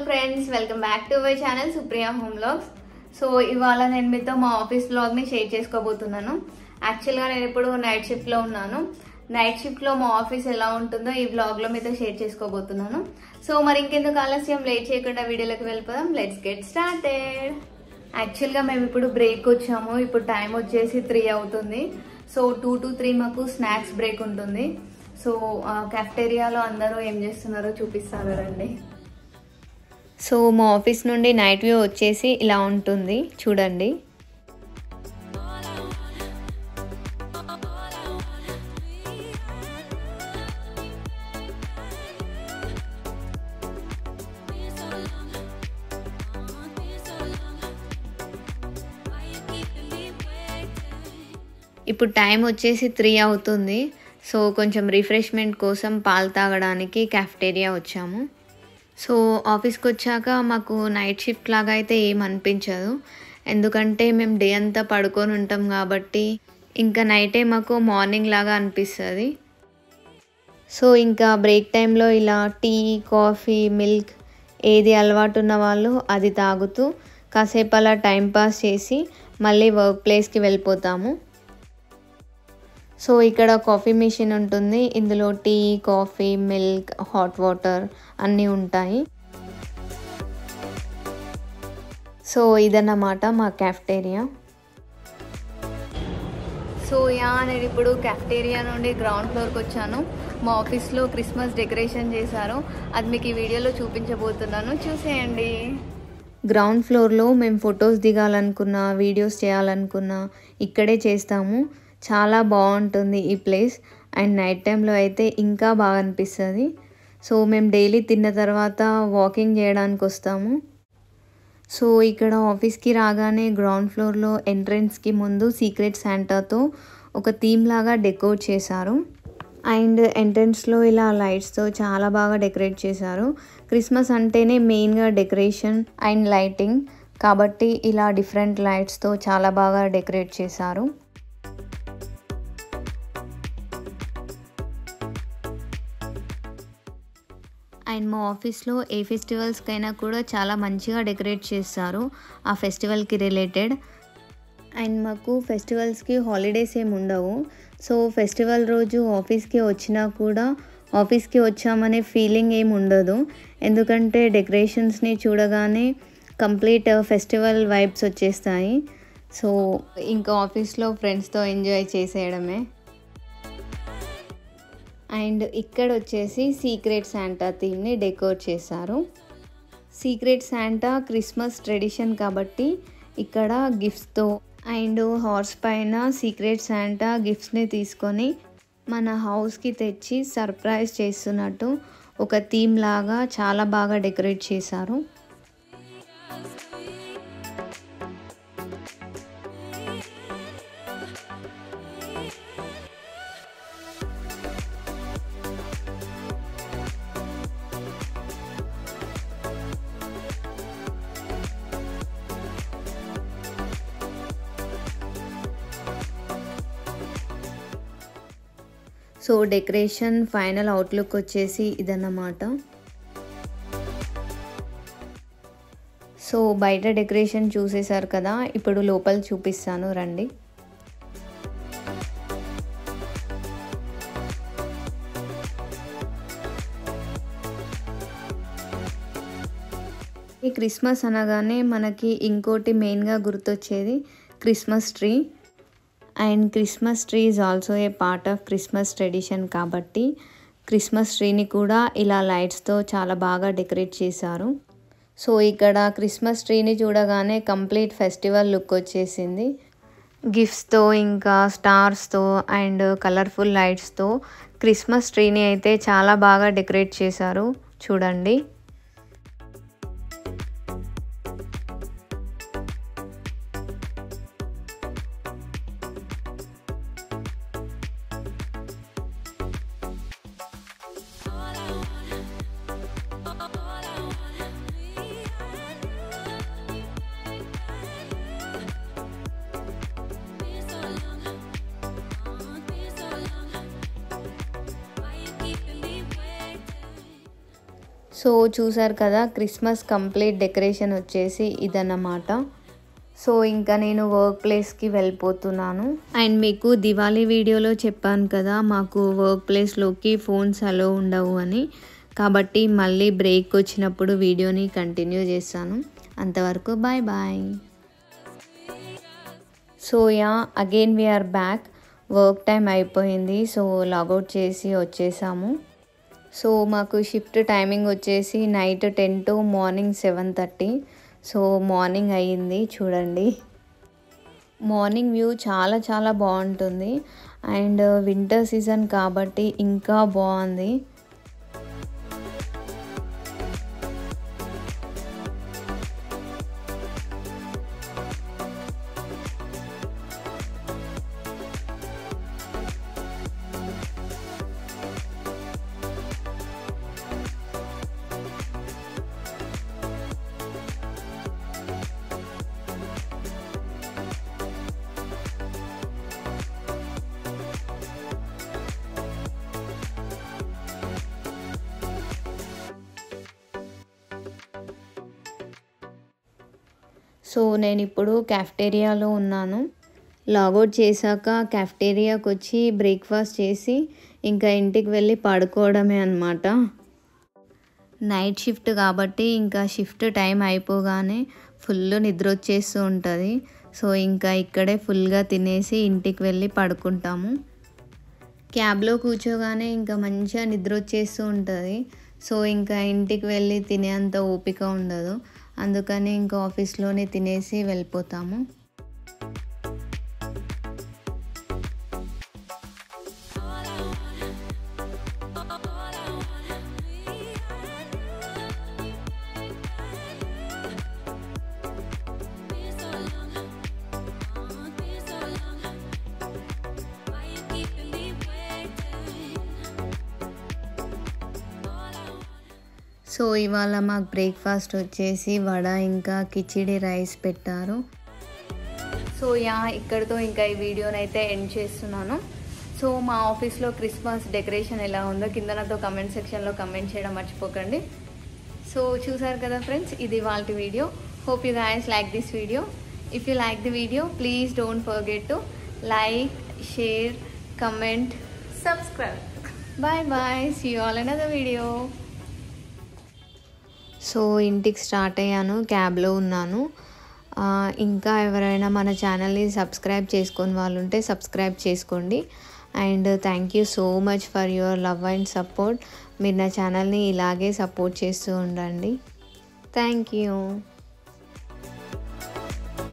Friends, welcome back to my channel Supriya home vlogs. So ఇవాళ నేను మీతో మా ఆఫీస్ వ్లాగ్ ని షేర్ చేసుకోబోతున్నాను. యాక్చువల్గా నేను ఇప్పుడు నైట్ షిఫ్ట్ లో ఉన్నాను. నైట్ షిఫ్ట్ లో మా ఆఫీస్ ఎలా ఉంటుందో ఈ వ్లాగ్ లో మీతో షేర్ చేసుకోబోతున్నాను. సో మరి ఇంకెందుకు ఆలస్యం, లేట్ చేయకుండా వీడియోలోకి వెళ్ళిపోదాం. Let's get started. యాక్చువల్గా మేము ఇప్పుడు బ్రేక్ వచ్చాము. ఇప్పుడు టైం వచ్చేసి 3 అవుతుంది. సో 2 to 3 మాకు స్నాక్స్ బ్రేక్ ఉంటుంది. సో క్యాఫ్టేరియాలో అందరూ ఏం చేస్తున్నారో చూపిస్తారు రండి. సో మా ఆఫీస్ నుండి నైట్ వ్యూ వచ్చేసి ఇలా ఉంటుంది, చూడండి. ఇప్పుడు టైం వచ్చేసి 3 అవుతుంది. సో కొంచెం రిఫ్రెష్మెంట్ కోసం పాలు తాగడానికి క్యాఫ్టేరియా వచ్చాము. సో ఆఫీస్కి వచ్చాక మాకు నైట్ షిఫ్ట్ లాగా అయితే ఏం అనిపించదు, ఎందుకంటే మేము డే అంతా పడుకొని ఉంటాం కాబట్టి ఇంకా నైటే మాకు మార్నింగ్ లాగా అనిపిస్తుంది. సో ఇంకా బ్రేక్ టైంలో ఇలా టీ, కాఫీ, మిల్క్ ఏది అలవాటు ఉన్న వాళ్ళు అది తాగుతూ కాసేపు అలా టైంపాస్ చేసి మళ్ళీ వర్క్ ప్లేస్కి వెళ్ళిపోతాము. సో ఇక్కడ కాఫీ మిషన్ ఉంటుంది. ఇందులో tea, coffee, milk, hot water అన్నీ ఉంటాయి. సో ఇదన్నమాట మా క్యాఫ్టేరియా. సో నేను ఇప్పుడు క్యాఫ్టేరియా నుండి గ్రౌండ్ ఫ్లోర్కి వచ్చాను. మా ఆఫీస్లో క్రిస్మస్ డెకరేషన్ చేశారు, అది మీకు ఈ వీడియోలో చూపించబోతున్నాను, చూసేయండి. గ్రౌండ్ ఫ్లోర్లో మేము ఫొటోస్ దిగాలనుకున్నా, వీడియోస్ చేయాలనుకున్నా ఇక్కడే చేస్తాము. చాలా బాగుంటుంది ఈ ప్లేస్. అండ్ నైట్ టైంలో అయితే ఇంకా బాగా అనిపిస్తుంది. సో మేము డైలీ తిన్న తర్వాత వాకింగ్ చేయడానికి వస్తాము. సో ఇక్కడ ఆఫీస్కి రాగానే గ్రౌండ్ ఫ్లోర్లో ఎంట్రన్స్కి ముందు సీక్రెట్ శాంటాతో ఒక థీమ్ లాగా డెకోర్ చేశారు. అండ్ ఎంట్రన్స్లో ఇలా లైట్స్తో చాలా బాగా డెకరేట్ చేశారు. క్రిస్మస్ అంటేనే మెయిన్గా డెకరేషన్ అండ్ లైటింగ్ కాబట్టి ఇలా డిఫరెంట్ లైట్స్తో చాలా బాగా డెకరేట్ చేశారు. అండ్ మా ఆఫీస్లో ఏ ఫెస్టివల్స్కైనా కూడా చాలా మంచిగా డెకరేట్ చేస్తారు ఆ ఫెస్టివల్కి రిలేటెడ్. అండ్ మాకు ఫెస్టివల్స్కి హాలిడేస్ ఏమి ఉండవు. సో ఫెస్టివల్ రోజు ఆఫీస్కి వచ్చినా కూడా ఆఫీస్కి వచ్చామనే ఫీలింగ్ ఏమి ఉండదు, ఎందుకంటే డెకరేషన్స్ని చూడగానే కంప్లీట్ ఫెస్టివల్ వైబ్స్ వచ్చేస్తాయి. సో ఇంకా ఆఫీస్లో ఫ్రెండ్స్తో ఎంజాయ్ చేసేయడమే. అండ్ ఇక్కడ వచ్చేసి సీక్రెట్ శాంటా థీమ్ని డెకోర్ చేశారు. సీక్రెట్ శాంటా క్రిస్మస్ ట్రెడిషన్ కాబట్టి ఇక్కడ గిఫ్ట్స్తో అండ్ హార్స్ పైన సీక్రెట్ శాంటా గిఫ్ట్స్ని తీసుకొని మన హౌస్కి తెచ్చి సర్ప్రైజ్ చేస్తున్నట్టు ఒక థీమ్ లాగా చాలా బాగా డెకరేట్ చేశారు. సో డెకరేషన్ ఫైనల్ అవుట్లుక్ వచ్చేసి ఇదన్నమాట. సో బయట డెకరేషన్ చూసేశారు కదా, ఇప్పుడు లోపల చూపిస్తాను రండి. ఈ క్రిస్మస్ అనగానే మనకి ఇంకోటి మెయిన్గా గుర్తొచ్చేది Christmas tree. And Christmas tree is also a part of Christmas tradition కాబట్టి క్రిస్మస్ ట్రీని కూడా ఇలా లైట్స్తో చాలా బాగా డెకరేట్ చేశారు. సో ఇక్కడ క్రిస్మస్ ట్రీని చూడగానే కంప్లీట్ ఫెస్టివల్ లుక్ వచ్చేసింది. గిఫ్ట్స్తో ఇంకా స్టార్స్తో అండ్ కలర్ఫుల్ లైట్స్తో క్రిస్మస్ ట్రీని అయితే చాలా బాగా డెకరేట్ చేశారు, చూడండి. సో చూసారు కదా, క్రిస్మస్ కంప్లీట్ డెకరేషన్ వచ్చేసి ఇదన్నమాట. సో ఇంకా నేను వర్క్ ప్లేస్కి వెళ్ళిపోతున్నాను. అండ్ మీకు దివాళీ వీడియోలో చెప్పాను కదా, మాకు వర్క్ ప్లేస్లోకి ఫోన్స్ అలో ఉండవు అని. కాబట్టి మళ్ళీ బ్రేక్ వచ్చినప్పుడు వీడియోని కంటిన్యూ చేస్తాను. అంతవరకు bye bye. So again we are back. Work time అయిపోయింది. సో లాగౌట్ చేసి వచ్చేసాము. సో మాకు షిఫ్ట్ టైమింగ్ వచ్చేసి night 10 to morning 7:30. So morning అయ్యింది చూడండి. మార్నింగ్ వ్యూ చాలా చాలా బాగుంటుంది. అండ్ వింటర్ సీజన్ కాబట్టి ఇంకా బాగుంది. సో నేను ఇప్పుడు క్యాఫ్టేరియాలో ఉన్నాను. లాగౌట్ చేశాక క్యాఫ్టేరియాకి వచ్చి బ్రేక్ఫాస్ట్ చేసి ఇంకా ఇంటికి వెళ్ళి పడుకోవడమే అన్నమాట. నైట్ షిఫ్ట్ కాబట్టి ఇంకా షిఫ్ట్ టైం అయిపోగానే ఫుల్ నిద్ర వచ్చేస్తూ ఉంటుంది. సో ఇంకా ఇక్కడే ఫుల్గా తినేసి ఇంటికి వెళ్ళి పడుకుంటాము. క్యాబ్లో కూర్చోగానే ఇంకా మంచిగా నిద్ర వచ్చేస్తూ ఉంటుంది. సో ఇంకా ఇంటికి వెళ్ళి తినేంత ఓపిక ఉండదు. అందుకని ఇంకా ఆఫీస్లోనే తినేసి వెళ్ళిపోతాము. సో ఇవాళ మాకు బ్రేక్ఫాస్ట్ వచ్చేసి వడ ఇంకా కిచిడి రైస్ పెట్టారు. సో ఇక్కడితో ఇంకా ఈ వీడియోని అయితే ఎండ్ చేస్తున్నాను. సో మా ఆఫీస్లో క్రిస్మస్ డెకరేషన్ ఎలా ఉందో కింద నాతో కమెంట్ సెక్షన్లో కమెంట్ చేయడం మర్చిపోకండి. సో చూసారు కదా ఫ్రెండ్స్, ఇది వాళ్ళ video. Hope you guys like this video. If you like the video please don't forget to like, share, comment, subscribe. Bye bye. See you all another video. So ఇంటికి start అయ్యాను, క్యాబ్లో ఉన్నాను. ఇంకా ఎవరైనా మన ఛానల్ని సబ్స్క్రైబ్ చేసుకొని వాళ్ళు ఉంటే సబ్స్క్రైబ్ చేసుకోండి. And thank you so much for your love and support. మీరు నా ఛానల్ని ఇలాగే సపోర్ట్ చేస్తూ ఉండండి. Thank you.